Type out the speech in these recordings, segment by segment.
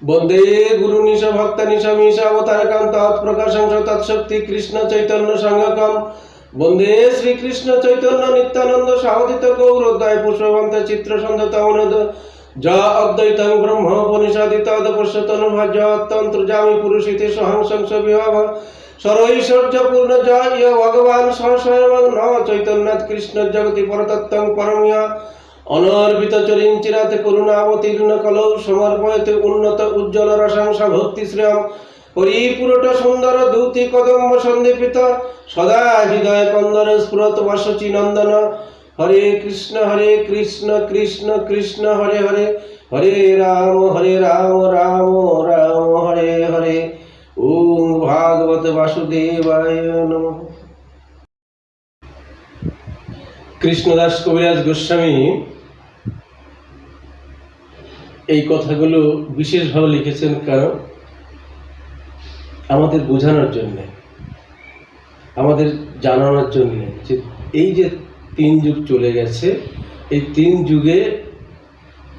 वंदे गुरुनिश भक्तनिश मीशावतारकं तत्प्रकाशं तत्शक्ति कृष्ण चैतन्य संघकं वंदे श्री कृष्ण चैतन्य नित्यानंद सावधित गौरोदय पुष्पवंत चित्र संधतावनद जा अद्वैतं ब्रह्मोपनिषदि तदपश्यतनु भजतंत्रजामि पुरुषिते सहं संसविभाव सर्वैश्वर्यपूर्ण जय भगवान स्वयं न चैतन्य कृष्ण जगति परतत्त्वं परमया अनर्पित चरिंचिरात करुणावतीर्ण कलौ समर्पयते उन्नत उज्ज्वल रसांसा भक्ति श्रियं परिपूरट सुंदर दूति कदम्ब संदीपित सदा हृदय कंदर स्फुरत वशचि नंदन हरे कृष्ण कृष्ण कृष्ण हरे हरे हरे राम राम राम हरे हरे ओम भागवत वासुदेवाय नमः। कृष्णदास कविराज गोस्वामी এই কথাগুলো বিশেষভাবে লিখেছেন কারণ আমাদের বোঝানোর জন্য, আমাদের জানানোর জন্য যে এই যে তিন যুগ চলে গেছে, এই তিন যুগে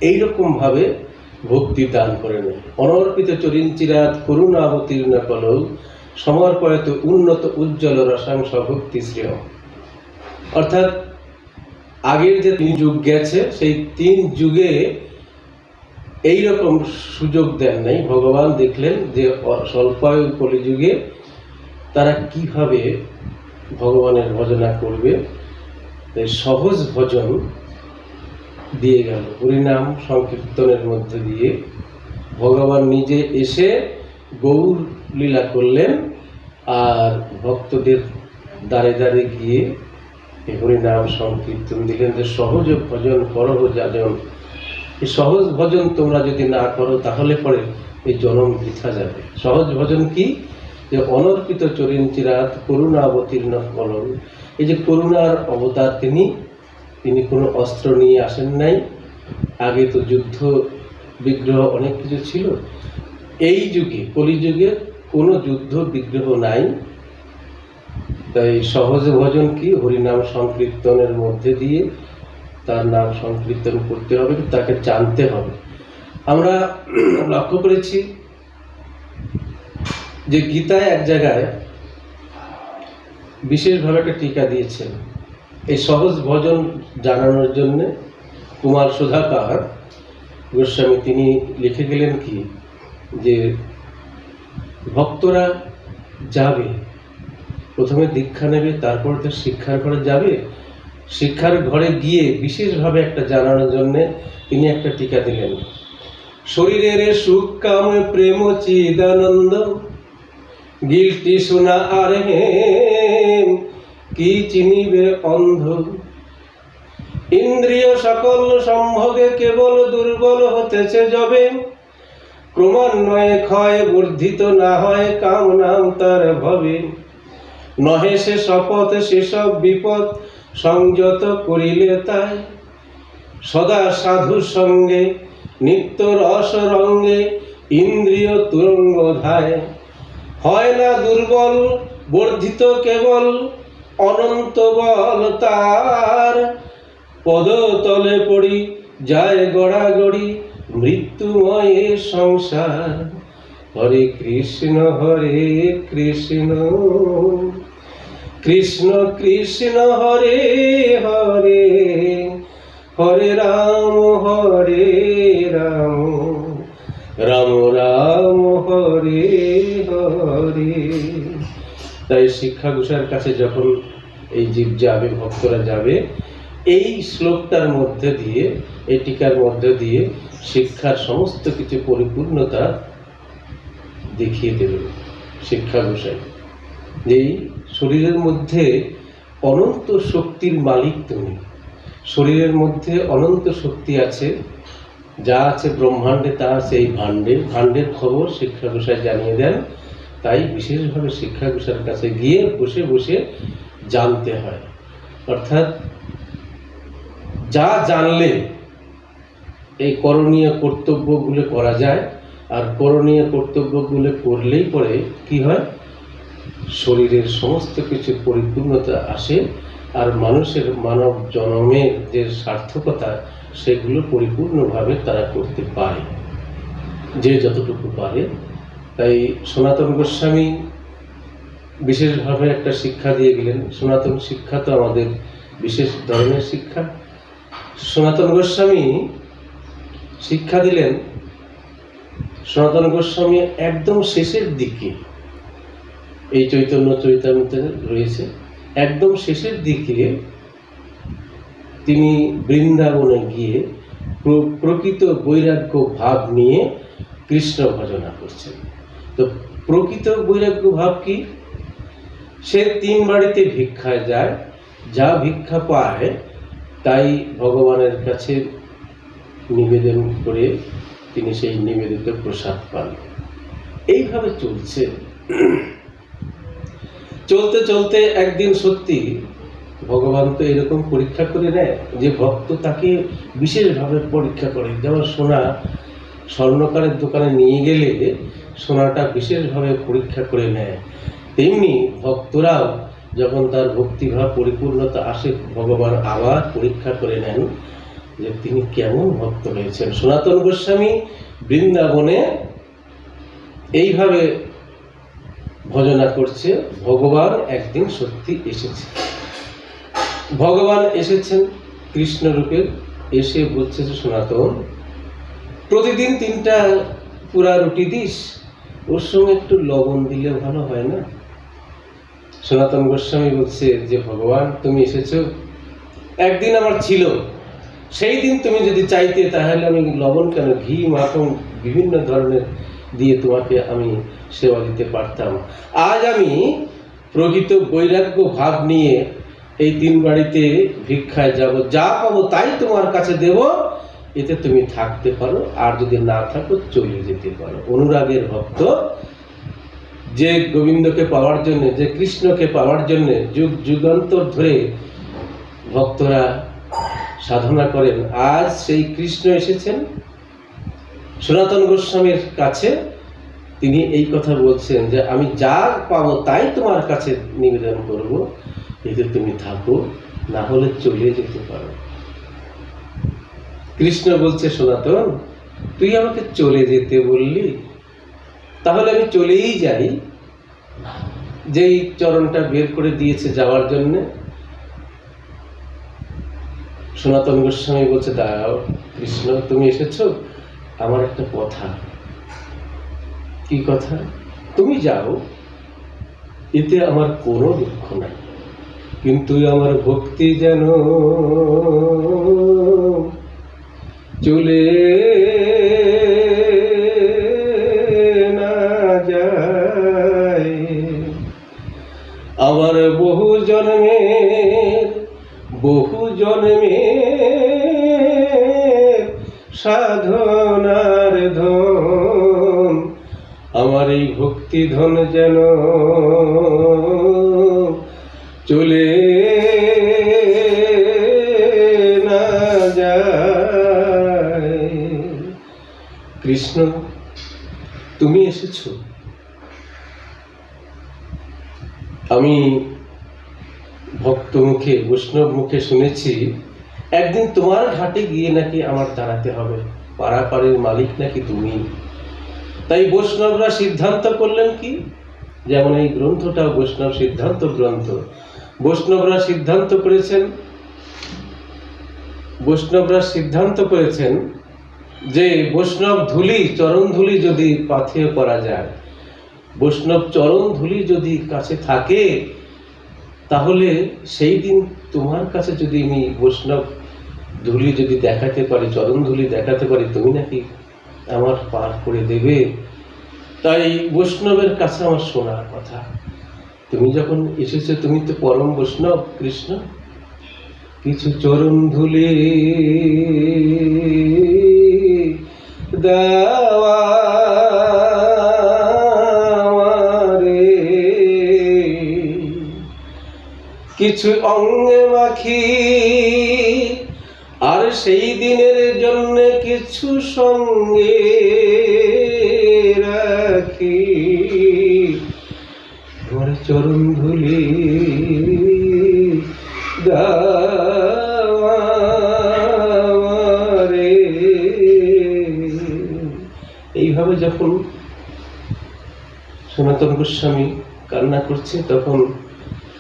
এইরকমভাবে ভক্তি দান করে নেয়। অনর্পিত চরিঞ্চিরাত করুণা অবতীর্ণ কলৌ সমর্পয়ত উন্নত উজ্জ্বল রসাংশ ভক্তি শ্রেয়। অর্থাৎ আগের যে তিন যুগ গেছে সেই তিন যুগে এইরকম সুযোগ দেন নাই। ভগবান দেখলেন যে স্বল্পায়ু কলিযুগে তারা কিভাবে ভগবানের ভজনা করবে, তাই সহজ ভজন দিয়ে গেল। হরিনাম সংকীর্তনের মধ্যে দিয়ে ভগবান নিজে এসে গৌর লীলা করলেন আর ভক্তদের দ্বারে দ্বারে গিয়ে হরিনাম সংকীর্তন দিলেন যে সহজ ভজন করহ যাজন। এই সহজ ভজন তোমরা যদি না করো তাহলে পরে এই জন্ম বৃথা যাবে। সহজ ভজন কি? যে অনর্পিত চরিঞ্চিরাত করুণা অবতীর্ণ কলম। এই যে করুণার অবতার তিনি কোনো অস্ত্র নিয়ে আসেন নাই। আগে তো যুদ্ধ বিগ্রহ অনেক কিছু ছিল, এই যুগে কলিযুগে কোনো যুদ্ধ বিগ্রহ নাই। তাই সহজ ভজন কি? হরিনাম সংকীর্তনের মধ্যে দিয়ে তার নাম সংকীর্তন করতে হবে, তাকে জানতে হবে। আমরা লক্ষ্য করেছি যে গীতায় এক জায়গায় বিশেষভাবে একটা টিকা দিয়েছেন এই সহজ ভজন জানানোর জন্য। কুমার সুধাকর গোস্বামী তিনি লিখে গেলেন কি যে ভক্তরা যাবে, প্রথমে দীক্ষা নেবে, তারপর তো শিক্ষার ঘরে যাবে। শিক্ষার ঘরে গিয়ে বিশেষভাবে একটা জানানোর জন্য তিনি একটা টিকা দিলেন। শরীরের সুখ কাম প্রেম চিদানন্দ গিলটি শোনা আর হেম কি চিনিবে অন্ধ। ইন্দ্রিয় সকল সম্ভোগে কেবল দুর্বল হতেছে যবে ক্রমান্বয়ে ক্ষয় বর্ধিত না হয় কাম নাম তার ভবে। নহে সে শপথ সেসব বিপদ সংযত করিলে তাই সদা সাধু সঙ্গে নিত্য রস রঙ্গে ইন্দ্রিয় তুরঙ্গ ধায়। হয় না দুর্বল বর্ধিত কেবল অনন্ত বল তার পদতলে পড়ি যায় গড়াগড়ি মৃত্যুময় সংসার। হরে কৃষ্ণ কৃষ্ণ কৃষ্ণ হরে হরে হরে রাম রাম রাম হরে হরে। তাই শিক্ষা ঘোষার কাছে যখন এই জীব যাবে, ভক্তরা যাবে, এই শ্লোকটার মধ্যে দিয়ে, এই টিকার মধ্যে দিয়ে শিক্ষার সমস্ত কিছু পরিপূর্ণতা দেখিয়ে দেবে শিক্ষা ঘোষায়। এই শরীরের মধ্যে অনন্ত শক্তির মালিক তুমি। শরীরের মধ্যে অনন্ত শক্তি আছে, যা আছে ব্রহ্মাণ্ডে তা আছে এই ভাণ্ডের খবর শিক্ষা ঘোষায় জানিয়ে দেন। তাই বিশেষভাবে শিক্ষা ঘোষার কাছে গিয়ে বসে বসে জানতে হয়। অর্থাৎ যা জানলে এই করণীয় কর্তব্যগুলো করা যায়, আর করণীয় কর্তব্যগুলো করলেই পরে কি হয়, শরীরের সমস্ত কিছু পরিপূর্ণতা আসে আর মানুষের মানব জন্মের যে সার্থকতা সেগুলো পরিপূর্ণভাবে তারা করতে পারে। যে যতটুকু পারে। তাই সনাতন গোস্বামী বিশেষভাবে একটা শিক্ষা দিয়ে গেলেন। সনাতন শিক্ষা তো আমাদের বিশেষ ধরনের শিক্ষা। সনাতন গোস্বামী শিক্ষা দিলেন, সনাতন গোস্বামী একদম শেষের দিকে, এই চৈতন্য চরিতামৃতে রয়েছে, একদম শেষের দিকে তিনি বৃন্দাবনে গিয়ে প্রকৃত বৈরাগ্য ভাব নিয়ে কৃষ্ণ ভজনা করছেন। তো প্রকৃত বৈরাগ্য ভাব কি? সে 3 বাড়িতে ভিক্ষায় যায়, যা ভিক্ষা পায় তাই ভগবানের কাছে নিবেদন করে তিনি সেই নিবেদিত প্রসাদ পান। এইভাবে চলছে। চলতে চলতে একদিন সত্যি ভগবান তো এরকম পরীক্ষা করে নেয় যে ভক্ত তাকে বিশেষভাবে পরীক্ষা করে। যেমন সোনা স্বর্ণকারের দোকানে নিয়ে গেলে সোনাটা বিশেষভাবে পরীক্ষা করে নেয়, তেমনি ভক্তরাও যখন তার ভক্তিভাব পরিপূর্ণতা আসে, ভগবান আবার পরীক্ষা করে নেন যে তিনি কেমন ভক্ত হয়েছেন। সনাতন গোস্বামী বৃন্দাবনে এইভাবে ভজনা করছে। ভগবান একদিন সত্যি এসেছে, ভগবান এসেছেন কৃষ্ণ রূপে, এসে বলছে যে সনাতন, প্রতিদিন 3টা পুরা রুটি দিস, ওর সঙ্গে একটু লবণ দিলে ভালো হয় না? সনাতন গোস্বামী বলছে যে ভগবান তুমি এসেছো, একদিন আমার ছিল, সেই দিন তুমি যদি চাইতে তাহলে আমি লবণ কেন, ঘি মাখন বিভিন্ন ধরনের দিয়ে তোমাকে আমি সেবা দিতে পারতাম। আজ আমি প্রকৃত বৈরাগ্য ভাব নিয়ে এই 3 বাড়িতে ভিক্ষায় যাব, যা পাবো তাই তোমার কাছে দেব, এতে তুমি থাকতে পারো, আর যদি না থাকো চলে যেতে পারো। অনুরাগের ভক্ত যে গোবিন্দকে পাওয়ার জন্য, যে কৃষ্ণকে পাওয়ার জন্য যুগ যুগান্তর ধরে ভক্তরা সাধনা করেন, আজ সেই কৃষ্ণ এসেছেন সনাতন গোস্বামীর কাছে। তিনি এই কথা বলছেন যে আমি যা পাবো তাই তোমার কাছে নিবেদন করব, এতে তুমি থাকো, না হলে চলে যেতে পারো। কৃষ্ণ বলছে সনাতন, তুই আমাকে চলে যেতে বললি, তাহলে আমি চলেই যাই। যেই চরণটা বের করে দিয়েছে যাওয়ার জন্য, সনাতন গোস্বামী বলছে দাঁড়াও কৃষ্ণ, তুমি এসেছো, আমার একটা কথা। কি কথা? তুমি যাও, এতে আমার কোনো দুঃখ নাই, কিন্তু আমার ভক্তি যেন চলে না যায়। আমার বহু জন্মের সাধনার ধন, আমার এই ভক্তি ধন যেন চলে না যায়। কৃষ্ণ তুমি এসেছো, আমি ভক্ত মুখে বৈষ্ণব মুখে শুনেছি একদিন তোমার ঘাটে গিয়ে নাকি আমার দাঁড়াতে হবে, পাড়াপাড়ির মালিক নাকি তুমি। তাই বৈষ্ণবরা সিদ্ধান্ত করলেন কি, যেমন এই গ্রন্থটাও বৈষ্ণব সিদ্ধান্ত গ্রন্থ। বৈষ্ণবরা সিদ্ধান্ত করেছেন যে বৈষ্ণব ধুলি, চরণ ধুলি যদি পাথেয় করা যায়, বৈষ্ণব চরণ ধুলি যদি কাছে থাকে, তাহলে সেই দিন তোমার কাছে যদি আমি বৈষ্ণব ধুলি যদি দেখাতে পারি, চরণ ধুলি দেখাতে পারি, তুমি নাকি আমার পার করে দেবে। তাই বৈষ্ণবের কাছে আমার শোনার কথা, তুমি যখন এসেছো, তুমি তো পরম বৈষ্ণব কৃষ্ণ, কিছু চরণ ধুলি দেওয়া কিছু অঙ্গে মাখি, আর সেই দিনের জন্য কিছু সঙ্গে রাখি, তোমার চরণ ধুলি দাওয়া রে। এইভাবে যখন সনাতন গোস্বামী কান্না করছে, তখন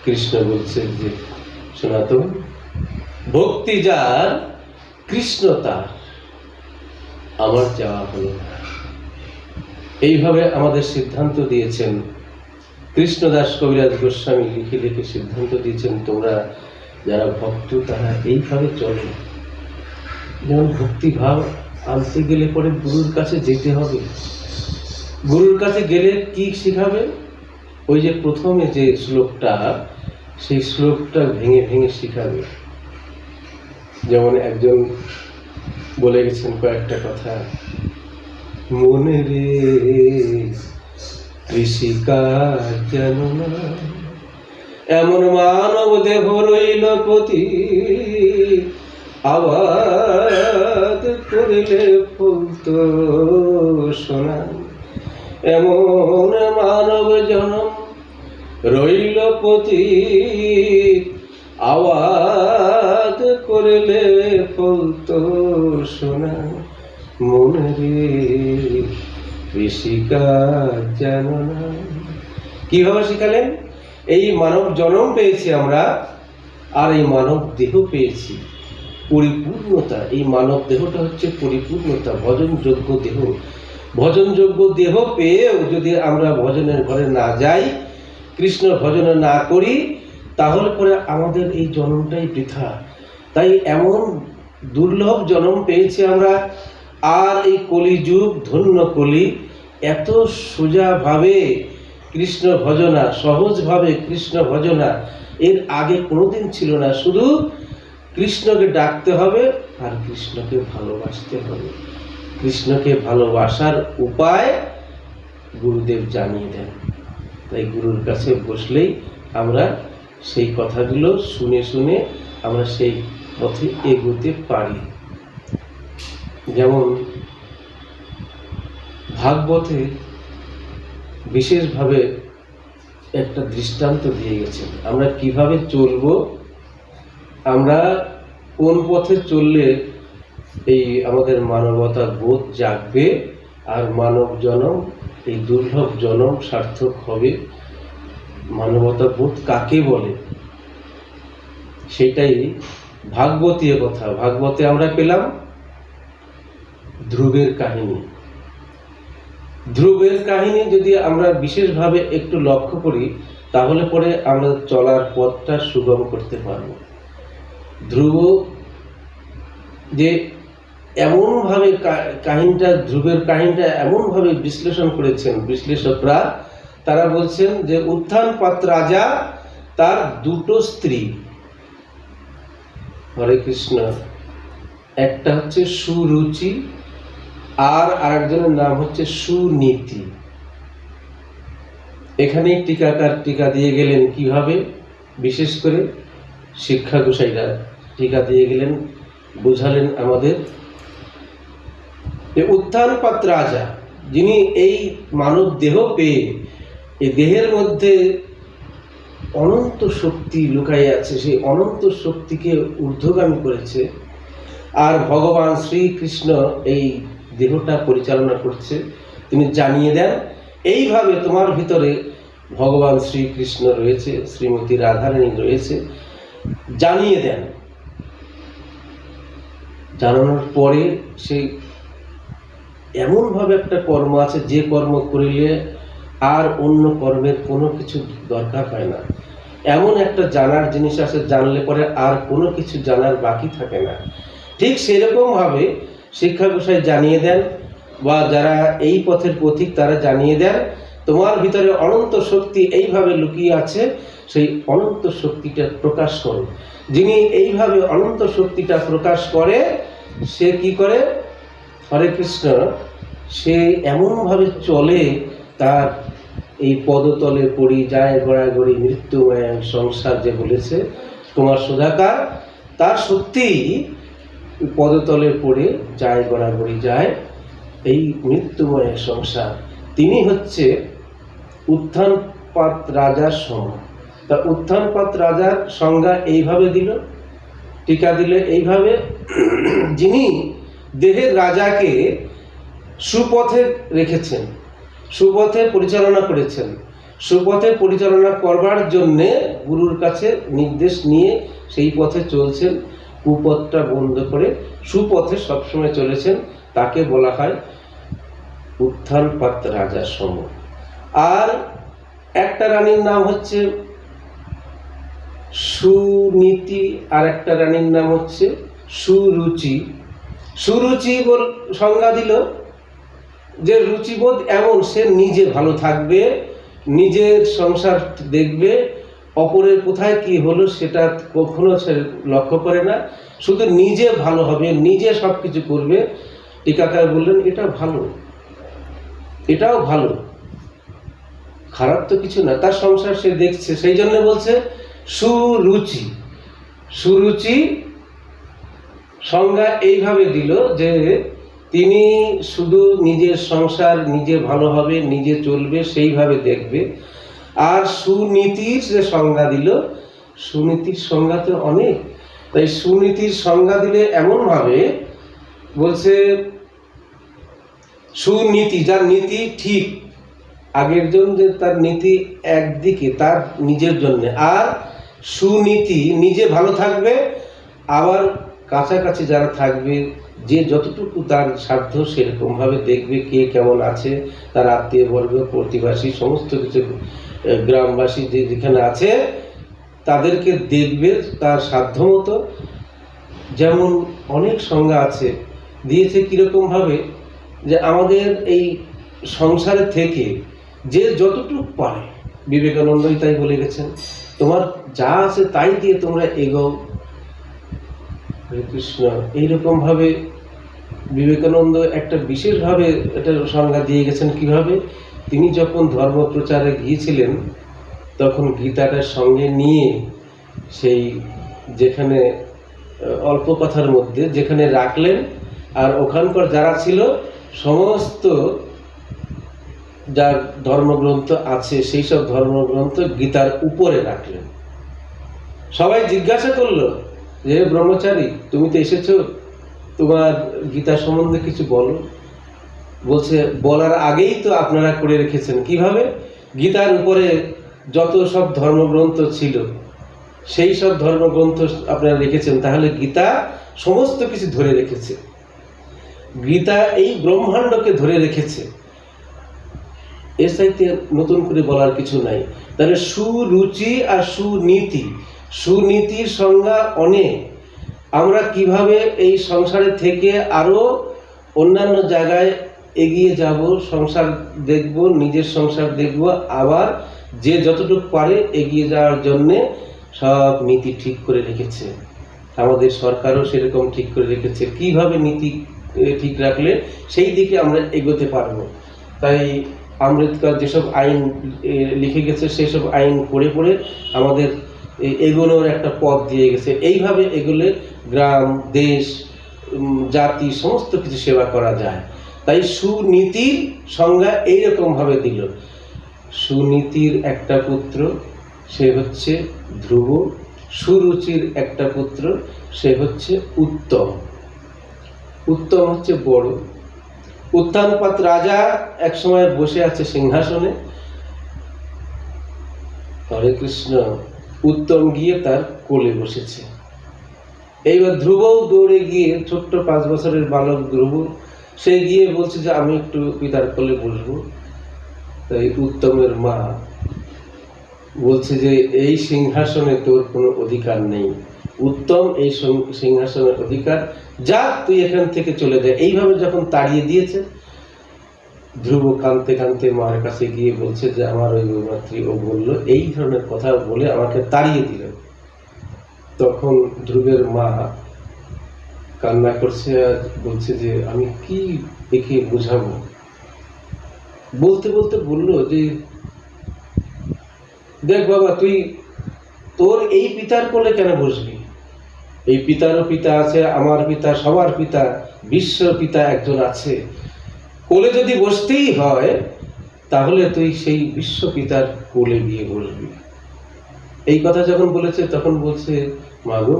কৃষ্ণ বলছে যে সনাতন, ভক্তি যার কৃষ্ণ তার, আমার যাওয়া হলো না। এইভাবে আমাদের সিদ্ধান্ত দিয়েছেন কৃষ্ণদাস কবিরাজ গোস্বামী, লিখে লিখে সিদ্ধান্ত দিয়েছেন, তোমরা যারা ভক্ত তারা এইভাবে চলে। যেমন ভক্তিভাব আনতে গেলে পরে গুরুর কাছে যেতে হবে। গুরুর কাছে গেলে কি শিখাবে? ওই যে প্রথমে যে শ্লোকটা, সেই শ্লোকটা ভেঙে ভেঙে শিখাবে। যেমন একজন বলে গেছেন কয়েকটা কথা, মনে রে কৃষিকার যেন না, এমন মানব দেহ রইল পতি, আবাদ করিলে ফুলত সোনা। এমন মানব জনম রইল পতি, আবাদ করিলে ফুলত সোনা। মনে রে কৃষিকাজ জানো না। কিভাবে শিখালেন? এই মানব জন্ম পেয়েছি আমরা, আর এই মানব দেহ পেয়েছি পরিপূর্ণতা। এই মানব দেহটা হচ্ছে পরিপূর্ণতা, ভজনযোগ্য দেহ। ভজনযোগ্য দেহ পেয়েও যদি আমরা ভজনের ঘরে না যাই, কৃষ্ণ ভজন না করি, তাহলে পরে আমাদের এই জন্মটাই বৃথা। তাই এমন দুর্লভ জন্ম পেয়েছি আমরা। আর এই কলিযুগ, ধন্য কলি, এত সোজাভাবে কৃষ্ণ ভজনা, সহজভাবে কৃষ্ণ ভজনা এর আগে কোনোদিন ছিল না। শুধু কৃষ্ণকে ডাকতে হবে আর কৃষ্ণকে ভালোবাসতে হবে। কৃষ্ণকে ভালোবাসার উপায় গুরুদেব জানিয়ে দেন। তাই গুরুর কাছে বসলেই আমরা সেই কথাগুলো শুনে শুনে আমরা সেই পথে এগোতে পারি। যেমন ভাগবতে বিশেষভাবে একটা দৃষ্টান্ত দিয়ে গেছেন, আমরা কিভাবে চলব, আমরা কোন পথে চললে এই আমাদের মানবতার বোধ জাগবে, আর মানব জনম, এই দুর্লভ জনম সার্থক হবে। মানবতা বোধ কাকে বলে, সেটাই ভাগবতীয় কথা। ভাগবতে আমরা পেলাম ধ্রুবের কাহিনী। ধ্রুবের কাহিনী যদি আমরা বিশেষভাবে একটু লক্ষ্য করি, তাহলে পরে আমরা চলার পথটা সুগম করতে পারব। ধ্রুব যে এমনভাবে কাহিনীটা, ধ্রুবের কাহিনীটা এমনভাবে বিশ্লেষণ করেছেন বিশ্লেষকরা, তারা বলছেন যে উত্থানপাত রাজা, তার দুটো স্ত্রী, হরে কৃষ্ণ, একটা হচ্ছে সুরুচি আর আরেকজনের নাম হচ্ছে সুনীতি। এখানে টিকাকার টিকা দিয়ে গেলেন কিভাবে, বিশেষ করে শিক্ষা গোসাইরা টিকা দিয়ে গেলেন, বোঝালেন আমাদের যে উত্থানপাত রাজা, যিনি এই মানব দেহ পেয়ে এই দেহের মধ্যে অনন্ত শক্তি লুকাইয়া আছে, সেই অনন্ত শক্তিকে ঊর্ধ্বগামী করেছে। আর ভগবান শ্রীকৃষ্ণ এই দেহটা পরিচালনা করছে। তিনি জানিয়ে দেন, এইভাবে তোমার ভিতরে ভগবান শ্রীকৃষ্ণ রয়েছে, শ্রীমতী রাধারানী রয়েছে, জানিয়ে দেন। জানানোর পরে সেই এমনভাবে একটা কর্ম আছে, যে কর্ম করিলে আর অন্য কর্মের কোনো কিছু দরকার হয় না। এমন একটা জানার জিনিস আছে, জানলে পরে আর কোনো কিছু জানার বাকি থাকে না। ঠিক সেরকমভাবে শিক্ষা গোসাই জানিয়ে দেন, বা যারা এই পথের পথিক তারা জানিয়ে দেন, তোমার ভিতরে অনন্ত শক্তি এইভাবে লুকিয়ে আছে, সেই অনন্ত শক্তিটা প্রকাশ করো। যিনি এইভাবে অনন্ত শক্তিটা প্রকাশ করে, সে কি করে, হরে কৃষ্ণ, সে এমনভাবে চলে, তার এই পদতলে পড়ি যায় গড়াগড়ি মৃত্যুময় সংসার যে বলেছে কুমার সুধাকার, তার সত্যি পদতলে পড়ে যায় গড়াগড়ি যায় এই মৃত্যুময় সংসার। তিনি হচ্ছে উত্থানপাত রাজার সংজ্ঞা। তা উত্থানপাত রাজার সংজ্ঞা এইভাবে দিল, টিকা দিলে এইভাবে, যিনি দেহের রাজাকে সুপথে রেখেছেন, সুপথে পরিচালনা করেছেন। সুপথে পরিচালনা করবার জন্যে গুরুর কাছে নির্দেশ নিয়ে সেই পথে চলছেন, কুপথটা বন্ধ করে সুপথে সবসময় চলেছেন। তাকে বলা হয় উত্থানপাত রাজার সম। আর একটা রানীর নাম হচ্ছে সুনীতি, আর একটা রানীর নাম হচ্ছে সুরুচি। সুরুচি সংজ্ঞা দিল যে রুচিবোধ এমন, সে নিজে ভালো থাকবে, নিজের সংসার দেখবে, অপরের কোথায় কি হলো সেটা কখনো সে লক্ষ্য করে না, শুধু নিজে ভালো হবে, নিজে সব কিছু করবে। টিকাকার বললেন এটা ভালো, এটাও ভালো, খারাপ তো কিছু না, তার সংসার সে দেখছে, সেই জন্য বলছে সুরুচি। সুরুচি সংজ্ঞা এইভাবে দিল যে তিনি শুধু নিজের সংসার নিজে ভালো হবে, নিজে চলবে, সেইভাবে দেখবে। আর সুনীতির যে সংজ্ঞা দিল, সুনীতির সংজ্ঞা তো অনেক, তাই সুনীতির সংজ্ঞা দিলে এমনভাবে বলছে সুনীতি, যার নীতি ঠিক, আগের জন যে তার নীতি একদিকে তার নিজের জন্য, আর সুনীতি নিজে ভালো থাকবে, আবার কাছাকাছি যারা থাকবে, যে যতটুকু তার সাধ্য সেরকমভাবে দেখবে, কে কেমন আছে, তার আত্মীয় বর্গ, প্রতিবাসী, সমস্ত কিছু গ্রামবাসী যে যেখানে আছে তাদেরকে দেখবে তার সাধ্য মতো। যেমন অনেক সংজ্ঞা আছে, দিয়েছে কীরকমভাবে, যে আমাদের এই সংসারে থেকে যে যতটুকু পারে, বিবেকানন্দই তাই বলে গেছেন, তোমার যা আছে তাই দিয়ে তোমরা এগোও। হরে কৃষ্ণ। এইরকমভাবে বিবেকানন্দ একটা বিশেষভাবে এটা সংজ্ঞা দিয়ে গেছেন। কিভাবে? তিনি যখন ধর্ম প্রচারে গিয়েছিলেন তখন গীতাটার সঙ্গে নিয়ে সেই যেখানে অল্প কথার মধ্যে যেখানে রাখলেন, আর ওখানকার যারা ছিল সমস্ত যার ধর্মগ্রন্থ আছে সেই সব ধর্মগ্রন্থ গীতার উপরে রাখলেন। সবাই জিজ্ঞাসা করলো যে ব্রহ্মচারী, তুমি তো এসেছো, তোমার গীতা সম্বন্ধে কিছু বলো। বলছে বলার আগেই তো আপনারা করে রেখেছেন। কিভাবে? গীতার উপরে যত সব ধর্মগ্রন্থ ছিল সেই সব ধর্মগ্রন্থ আপনারা রেখেছেন, তাহলে গীতা সমস্ত কিছু ধরে রেখেছে, গীতা এই ব্রহ্মাণ্ডকে ধরে রেখেছে, এর চাইতে নতুন করে বলার কিছু নাই। তাহলে সুরুচি আর সুনীতি, সুনীতির সংজ্ঞা অনেক। আমরা কিভাবে এই সংসারে থেকে আরো অন্যান্য জায়গায় এগিয়ে যাব, সংসার দেখব, নিজের সংসার দেখব, আবার যে যতটুকু পারে এগিয়ে যাওয়ার জন্যে সব নীতি ঠিক করে রেখেছে। আমাদের সরকারও সেরকম ঠিক করে রেখেছে, কিভাবে নীতি ঠিক রাখলে সেই দিকে আমরা এগোতে পারবো। তাই আম্বেদকর যেসব আইন লিখে গেছে সেসব আইন পড়ে পড়ে আমাদের এগোনোর একটা পথ দিয়ে গেছে। এইভাবে এগোলে গ্রাম, দেশ, জাতি সমস্ত কিছু সেবা করা যায়। তাই সুনীতির সংজ্ঞা এইরকমভাবে দিল। সুনীতির একটা পুত্র, সে হচ্ছে ধ্রুব। সুরুচির একটা পুত্র, সে হচ্ছে উত্তম। উত্তম হচ্ছে বড়। উত্থানপাত রাজা এক সময় বসে আছে সিংহাসনে। হরে কৃষ্ণ। উত্তম গিয়ে তার কোলে বসেছে। এইবার ধ্রুবও দৌড়ে গিয়ে, ছোট্ট 5 বছরের বালক ধ্রুব, সে গিয়ে বলছে যে আমি একটু পিতার কোলে বসবো। তাই উত্তমের মা বলছে যে এই সিংহাসনে তোর কোনো অধিকার নেই, উত্তম এই সিংহাসনের অধিকার, যা তুই এখান থেকে চলে যায়। এইভাবে যখন তাড়িয়ে দিয়েছে, ধ্রুব কাঁদতে কাঁদতে মায়ের কাছে গিয়ে বলছে যে আমার ওই মাতৃ ও বললো, এই ধরনের কথা বলে আমাকে তাড়িয়ে দিল। তখন ধ্রুবের মা কান্না করছে আর বলছে যে আমি কি একে বোঝাবো। বলতে বলতে বলল যে দেখ বাবা, তুই তোর এই পিতার কোলে কেন বসবি? এই পিতারও পিতা আছে, আমার পিতা, সবার পিতা, বিশ্ব পিতা একজন আছে। কোলে যদি বসতেই হয় তাহলে তুই সেই বিশ্ব পিতার কোলে গিয়ে বসবি। এই কথা যখন বলেছে তখন বলছে, মা গো,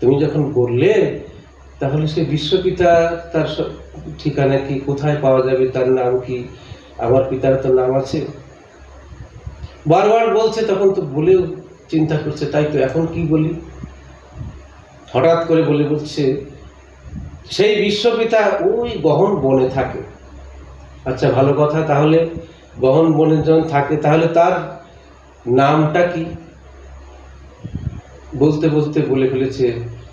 তুমি যখন বললে তাহলে সে বিশ্বপিতা, তার ঠিকানা কি, কোথায় পাওয়া যাবে, তার নাম কি? আমার পিতার তো নাম আছে। বারবার বলছে, তখন তো বলেও চিন্তা করছে, তাই তো এখন কি বলি। হঠাৎ করে বলছে সেই বিশ্বপিতা ওই গহন বনে থাকে। আচ্ছা, ভালো কথা, তাহলে গহন বনে যখন থাকে তাহলে তার নামটা কি? বলতে বলতে বলে ফেলেছে,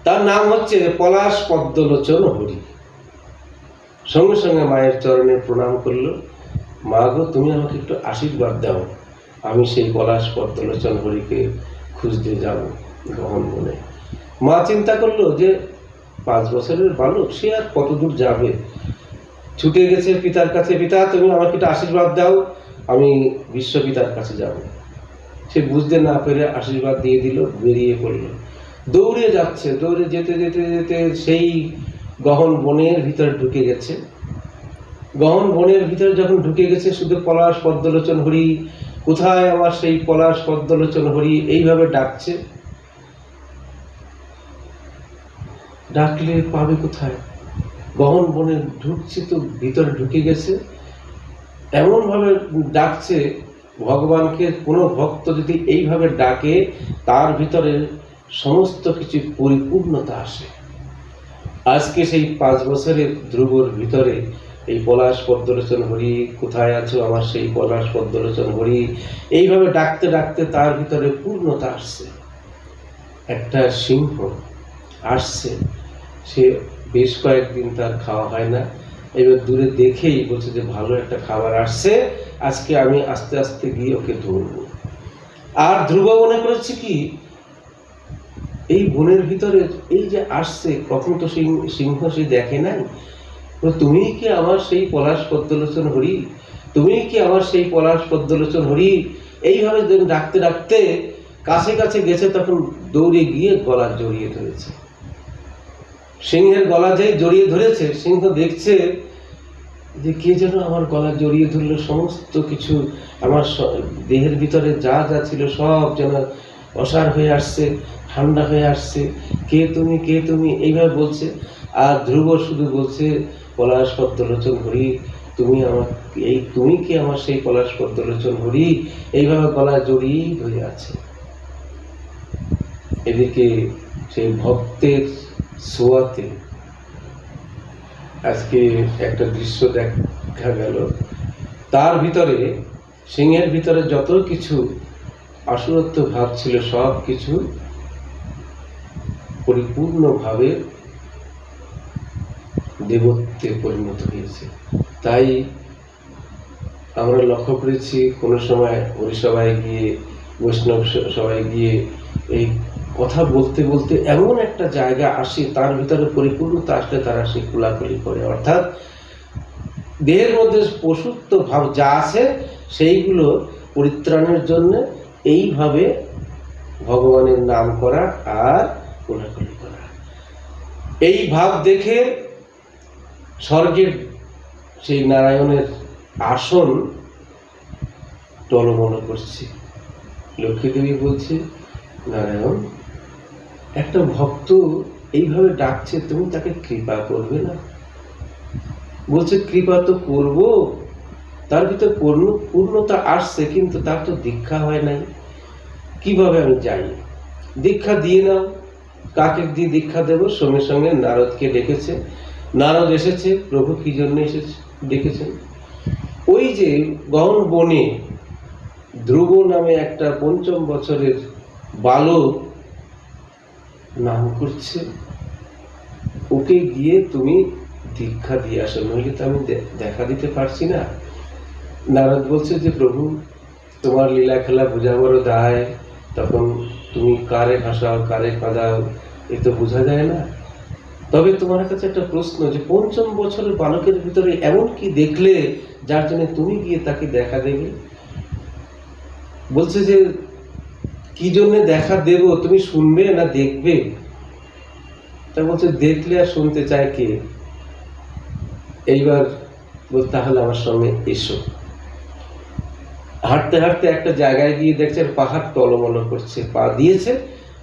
তার নাম হচ্ছে পলাশ পদ্মলোচন হরি। সঙ্গে সঙ্গে মায়ের চরণে প্রণাম করলো, মা গো, তুমি আমাকে একটু আশীর্বাদ দাও, আমি সেই পলাশ পদ্মলোচন হরিকে খুঁজতে যাব গহন বনে। মা চিন্তা করলো যে 5 বছরের বালক, সে আর কত দূর যাবে। ছুটে গেছে পিতার কাছে, পিতা তুমি আমাকে একটু আশীর্বাদ দাও, আমি বিশ্বপিতার কাছে যাব। সে বুঝতে না পেরে আশীর্বাদ দিয়ে দিল, বেরিয়ে পড়লো। দৌড়ে যাচ্ছে, দৌড়ে যেতে যেতে যেতে সেই গহন বনের ভিতরে ঢুকে গেছে। গহন বনের ভিতরে যখন ঢুকে গেছে, শুধু পলাশ পদ্মলোচন হরি, কোথায় আমার সেই পলাশ পদ্মলোচন হরি, এইভাবে ডাকছে। ডাকলে পাবে কোথায়? গহন বনে ঢুকছে তো ভিতরে ঢুকে গেছে, এমন ভাবে ডাকছে ভগবানকে। কোনো ভক্ত যদি এইভাবে ডাকে, তার ভিতরে সমস্ত কিছু পরিপূর্ণতা আসে। আজকে সেই 5 বছরের ধ্রুবর ভিতরে এই পলাশ পদ্মলোচন হরি, কোথায় আছো আমার সেই পলাশ পদ্মলোচন হরি, এইভাবে ডাকতে ডাকতে তার ভিতরে পূর্ণতা আসছে। একটা সিংহ আসছে, সে বেশ কয়েকদিন তার খাওয়া হয় না, এবার দূরে দেখেই বলছে যে ভালো একটা খাবার আসছে, আজকে আমি আস্তে আস্তে গিয়ে ওকে ধরবো। আর ধ্রুব মনে করেছে কি, এই বনের ভিতরে এই যে আসছে, কখন তো সিংহ সে দেখে নাই, তুমি কি আমার সেই পলাশ পদ্মলোচন হরি, তুমি কি আমার সেই পলাশ পদ্মলোচন হরি। এইভাবে ডাকতে ডাকতে কাছে কাছে গেছে, তখন দৌড়ে গিয়ে গলা জড়িয়ে ধরেছে। সিংহের গলা যেই জড়িয়ে ধরেছে, সিংহ দেখছে যে কে যেন আমার গলা জড়িয়ে ধরলো, সমস্ত কিছু আমার দেহের ভিতরে যা যা ছিল সব যেন অসাড় হয়ে আসছে, ঠান্ডা হয়ে আসছে। কে তুমি, কে তুমি, এইভাবে বলছে। আর ধ্রুব শুধু বলছে, পলাশ পদ্মলোচন হরি, তুমি কি আমার সেই পলাশ পদ্মলোচন হরি, এইভাবে গলা জড়িয়েই ধরে আছে। এদিকে সেই ভক্তের ছোঁয়াতে আজকে একটা দৃশ্য দেখা গেল, তার ভিতরে, সিংহের ভিতরে যত কিছু আসুরত্ব ভাব ছিল, সব কিছু পরিপূর্ণভাবে দেবত্বে পরিণত হয়েছে। তাই আমরা লক্ষ্য করেছি, কোনো সময় হরিসভায় গিয়ে, বৈষ্ণব সবাই গিয়ে এই কথা বলতে বলতে এমন একটা জায়গা আসে, তার ভিতরে পরিপূর্ণতা আসলে তারা সে কুলাকুলি করে, অর্থাৎ দেহের মধ্যে পশুত্ব ভাব যা আছে সেইগুলো পরিত্রাণের জন্য এইভাবে ভগবানের নাম করা আর কোলাকুলি করা। এই ভাব দেখে স্বর্গের সেই নারায়ণের আসন টলমল করছে। লক্ষ্মীদেবী বলছে, নারায়ণ, একটা ভক্ত এইভাবে ডাকছে, তুমি তাকে কৃপা করবে না? বলছে, কৃপা তো করব, তার ভিতর পূর্ণতা আসছে, কিন্তু তার তো দীক্ষা হয় নাই, কিভাবে আমি যাই? দীক্ষা দিয়ে নাও। কাকে দিয়ে দীক্ষা দেব? সঙ্গে সঙ্গে নারদকে ডেকেছে। নারদ এসেছে। প্রভু কি জন্য এসেছে ডেকেছেন? ওই যে গহন বনে ধ্রুব নামে একটা 5ম বছরের বালক নাম করছে, ওকে গিয়ে তুমি দীক্ষা দিয়ে আসো, নইলে তো আমি দেখা দিতে পারছি না। নারদ বলছে যে প্রভু, তোমার লীলা খেলা বোঝা বড় দায়, তখন তুমি কারে হাসাও কারে কাঁদাও এ তো বোঝা যায় না। তবে তোমার কাছে একটা প্রশ্ন, যে 5ম বছরের বালকের ভিতরে এমন কি দেখলে যার জন্য তুমি গিয়ে তাকে দেখা দেবে? বলছে যে কি জন্য দেখা দেব, তুমি শুনবে না দেখবে? তা বলছে, দেখলে আর শুনতে চায় কে? এইবার বল, তাহলে আমার সঙ্গে এসো। হাঁটতে হাঁটতে একটা জায়গায় গিয়ে দেখছে পাহাড় টলমল করছে, পা দিয়েছে,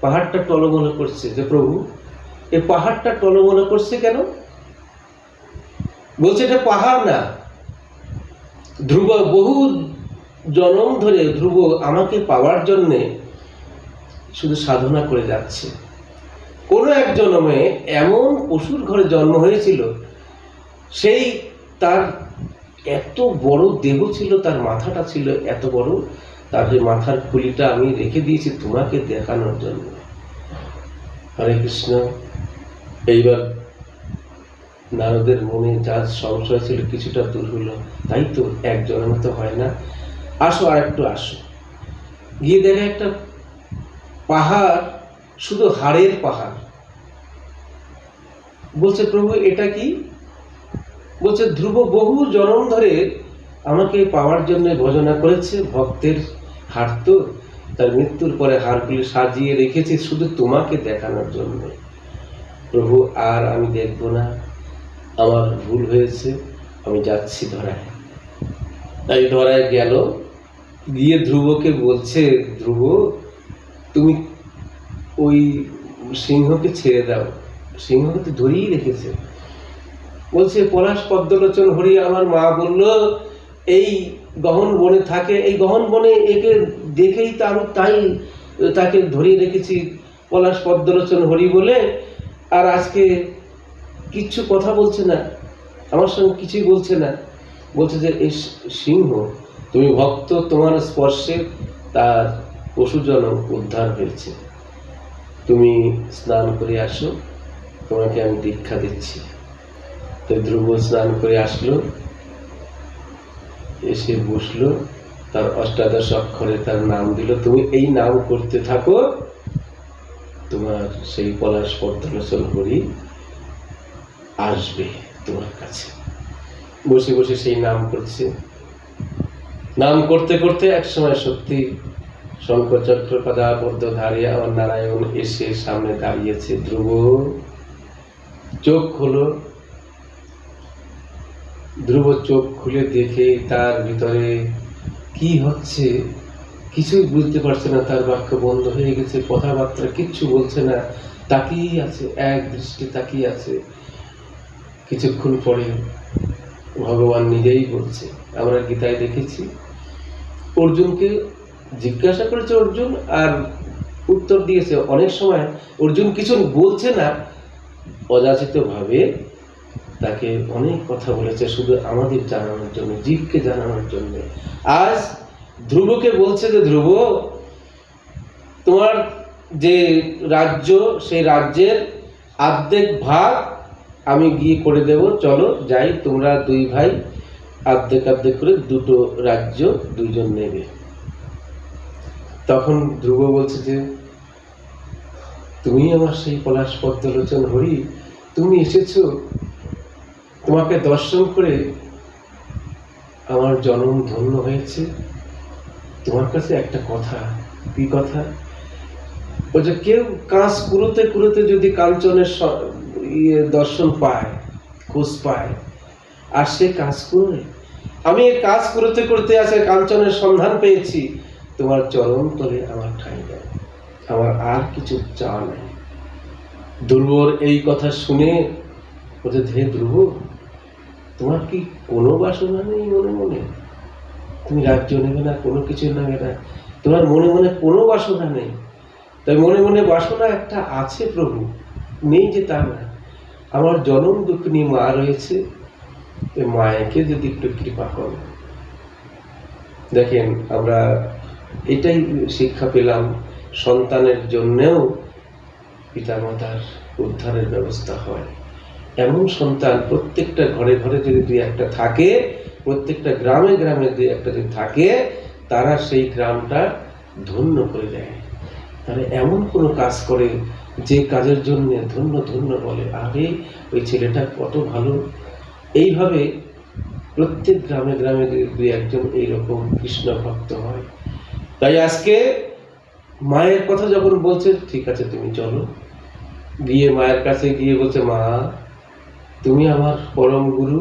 পাহাড়টা টলমল করছে। যে প্রভু, এই পাহাড়টা টলমল করছে কেন? বলছে এটা পাহাড় না, ধ্রুব বহু জনম ধরে ধ্রুব আমাকে পাওয়ার জন্যে শুধু সাধনা করে যাচ্ছে। কোনো এক জন্মে এমন পশুর ঘরে জন্ম হয়েছিল, সেই তার এত বড় দেহ ছিল, তার মাথাটা ছিল এত বড়, তার যে মাথার খুলিটা আমি রেখে দিয়েছি তোমাকে দেখানোর জন্য। হরে কৃষ্ণ। এইবার নারদের মনে যার সংশয় ছিল কিছুটা দূর হলো। তাই তো এক জন্মে তো হয় না, আসো আর একটু আসো। গিয়ে দেখে একটা পাহাড়, শুধু হাড়ের পাহাড়। বলছে প্রভু এটা কি? বলছে ধ্রুব বহু জন্ম ধরে আমাকে পাওয়ার জন্য ভজনা করেছে, ভক্তের হাড় তো, তার মৃত্যুর পরে হাড়গুলি সাজিয়ে রেখেছি শুধু তোমাকে দেখানোর জন্য। প্রভু আর আমি দেখব না, আমার ভুল হয়েছে, আমি যাচ্ছি ধরায়। তাই ধরায় গেল, গিয়ে ধ্রুবকে বলছে ধ্রুব তুমি ওই সিংহকে ছেড়ে দাও। সিংহকে তো ধরেই রেখেছে। বলছে পলাশ পদ্মলোচন হরি, আমার মা বলল এই গহন বনে থাকে, এই গহন বনে একে দেখেই তো আমি তাই তাকে ধরিয়ে রেখেছি পলাশ পদ্মলোচন হরি বলে। আর আজকে কিচ্ছু কথা বলছে না, আমার সঙ্গে কিছুই বলছে না। বলছে যে এই সিংহ তুমি ভক্ত, তোমার স্পর্শে তার পশুজনম উদ্ধার হয়েছে, তুমি স্নান করে আসো, তোমাকে আমি দীক্ষা দিচ্ছি। তো ধ্রুব স্নান করে আসলো, এসে বসলো, তার অষ্টাদশ অক্ষরে তার নাম দিল। তুমি এই নাম করতে থাকো, তোমার সেই পলাশ পদ্মলোচন হরি আসবে তোমার কাছে। বসে বসে সেই নাম করছে। নাম করতে করতে এক সময় সত্যি শঙ্খ চক্র পদাবদ্ধ ধারে আমার নারায়ণ এসে সামনে দাঁড়িয়েছে। ধ্রুব চোখ হলো। ধ্রুব চোখ খুলে দেখে তার ভিতরে কি হচ্ছে কিছুই বুঝতে পারছে না। তার বাক্য বন্ধ হয়ে গেছে, কথাবার্তা কিচ্ছু বলছে না, তাকিয়ে আছে, এক দৃষ্টি তাকিয়ে আছে। কিছুক্ষণ পরে ভগবান নিজেই বলছে, আমরা গীতায় দেখেছি অর্জুনকে জিজ্ঞাসা করেছে অর্জুন, আর উত্তর দিয়েছে। অনেক সময় অর্জুন কিছু বলছে না, অযাচিত ভাবে তাকে অনেক কথা বলেছে শুধু আমাদের জানানোর জন্য, জীবকে জানানোর জন্য। আজ ধ্রুবকে বলছে যে ধ্রুব তোমার যে রাজ্য, সেই রাজ্যের অর্ধেক ভাগ আমি গিয়ে করে দেব, চলো যাই, তোমরা দুই ভাই অর্ধেক অর্ধেক করে দুটো রাজ্য দুইজন নেবে। তখন ধ্রুব বলছে যে তুমি আমার সেই পলাশ পদ্মলোচন হরি, তুমি এসেছো, তোমাকে দর্শন করে আমার জন্ম ধন্য হয়েছে। তোমার কাছে একটা কথা। কি কথা? বলছে কেউ কাজ কুড়োতে কুড়োতে যদি কাঞ্চনের দর্শন পায়, খোঁজ পায়, আর সে কাজ করে, আমি এই কাজ করতে করতে আছে কাঞ্চনের সন্ধান পেয়েছি, তোমার চরণ তলে আমার ঠাঁই দেয়, আমার আর কিছু চাওয়া নাই। ধ্রুবর এই কথা শুনে বলছে হে ধ্রুব, তোমার কি কোনো বাসনা নেই মনে মনে? তুমি রাজ্য নেবে না, কোনো কিছু নেবে না, তোমার মনে মনে কোনো বাসনা নেই? তাই মনে মনে বাসনা একটা আছে প্রভু, নেই যে তা না। আমার জনম দুঃখিনী মা রয়েছে, মায়েকে যদি একটু কৃপা করো। দেখেন আমরা এটাই শিক্ষা পেলাম, সন্তানের জন্যেও পিতামাতার উদ্ধারের ব্যবস্থা হয়। এমন সন্তান প্রত্যেকটা ঘরে ঘরে যদি দুই একটা থাকে, প্রত্যেকটা গ্রামে গ্রামে দুই একটা যদি থাকে, তারা সেই গ্রামটা ধন্য করে দেয়। তারা এমন কোনো কাজ করে যে কাজের জন্য ধন্য ধন্য বলে, আরে ওই ছেলেটা কত ভালো। এইভাবে প্রত্যেক গ্রামে গ্রামে দুই একজন এইরকম কৃষ্ণ ভক্ত হয়। তাই আজকে মায়ের কথা যখন বলছে, ঠিক আছে তুমি চলো, গিয়ে মায়ের কাছে গিয়ে বলছে মা তুমি আমার পরম গুরু,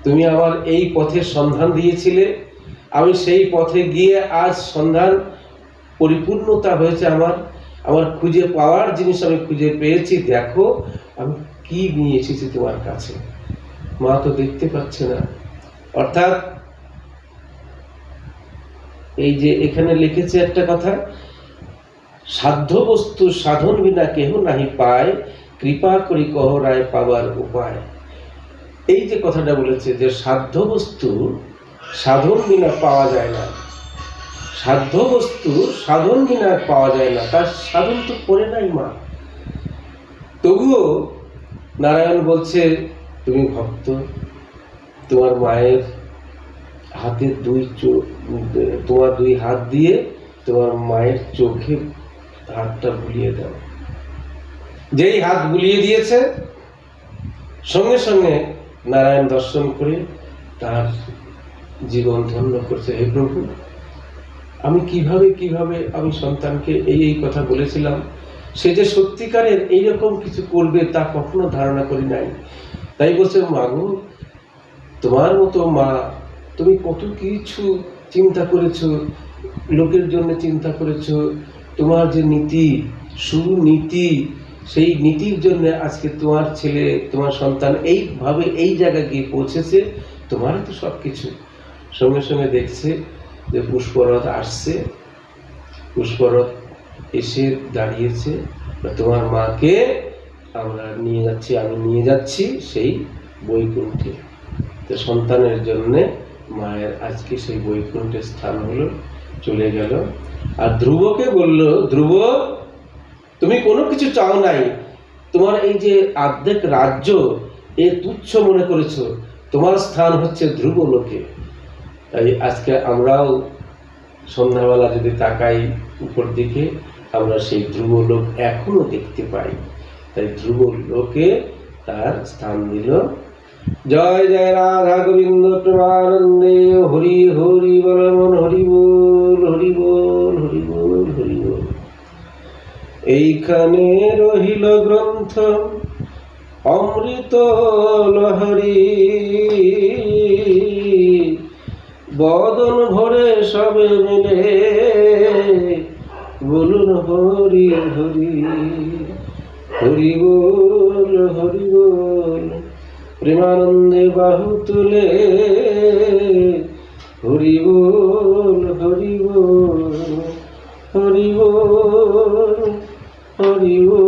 তুমি আমার এই পথের সন্ধান দিয়েছিলে, আমি সেই পথে গিয়ে আজ সন্ধান পরিপূর্ণতা হয়েছে আমার, আমার খুঁজে পাওয়ার জিনিস আমি খুঁজে পেয়েছি, দেখো আমি কি নিয়ে এসেছি তোমার কাছে। মা তো দেখতে পাচ্ছে না। অর্থাৎ এই যে এখানে লিখেছে একটা কথা, সাধ্য বস্তু সাধন বিনা কেহ নাহি পায়, কৃপা করি কহ রায় পাবার উপায়। এই যে কথাটা বলেছে যে সাধ্য বস্তু সাধন বিনা পাওয়া যায় না, সাধ্য বস্তু সাধন বিনা পাওয়া যায় না, তার সাধন তো করে নাই মা। তবুও নারায়ণ বলছে তুমি ভক্ত, তোমার মায়ের হাতে তোমার দুই হাত দিয়ে তোমার মায়ের চোখে হাতটা বুলিয়ে দাও। যেই হাত বুলিয়ে দিয়েছে সঙ্গে সঙ্গে নারায়ণ দর্শন করে তার জীবন ধন্য করছে। হে প্রভু, আমি কিভাবে আমি সন্তানকে এই কথা বলেছিলাম, সে যে সত্যিকারের এইরকম কিছু করবে তা কখনো ধারণা করি নাই। তাই বলছে মাগো, তোমার মতো মা, তুমি কত কিছু চিন্তা করেছো, লোকের জন্য চিন্তা করেছো, তোমার যে নীতি, সুনীতি, সেই নীতির জন্য আজকে তোমার ছেলে, তোমার সন্তান এইভাবে এই জায়গায় গিয়ে পৌঁছেছে। তোমারই তো সব কিছু। সঙ্গে সঙ্গে দেখছে যে পুষ্পরথ আসছে, পুষ্পরথ এসে দাঁড়িয়েছে, তোমার মাকে আমরা নিয়ে যাচ্ছি, আমি নিয়ে যাচ্ছি সেই বৈকুণ্ঠে। তো সন্তানের জন্য মায়ের আজকে সেই বৈকুণ্ঠের স্থান হলো, চলে গেল। আর ধ্রুবকে বলল, ধ্রুব তুমি কোনো কিছু চাও নাই, তোমার এই যে অর্ধেক রাজ্য এ তুচ্ছ মনে করেছো, তোমার স্থান হচ্ছে ধ্রুব লোকে। তাই আজকে আমরাও সন্ধ্যাবেলা যদি তাকাই উপর দিকে, আমরা সেই ধ্রুব লোক এখনো দেখতে পাই। তাই ধ্রুব লোকে তার স্থান দিল। জয় জয় রাধা গোবিন্দ প্রেমানন্দে, হরি হরি বল মন, হরি বল হরি বল হরি বল হরি বল। এইখানে রহিল গ্রন্থ অমৃত লহরী, বদন ভরে সবে মিলে বলুন হরি হরি, হরি বল হরি বল। প্রেমানন্দে বাহু তুলে হরি বল হরি বল, হরি বল হরি বল।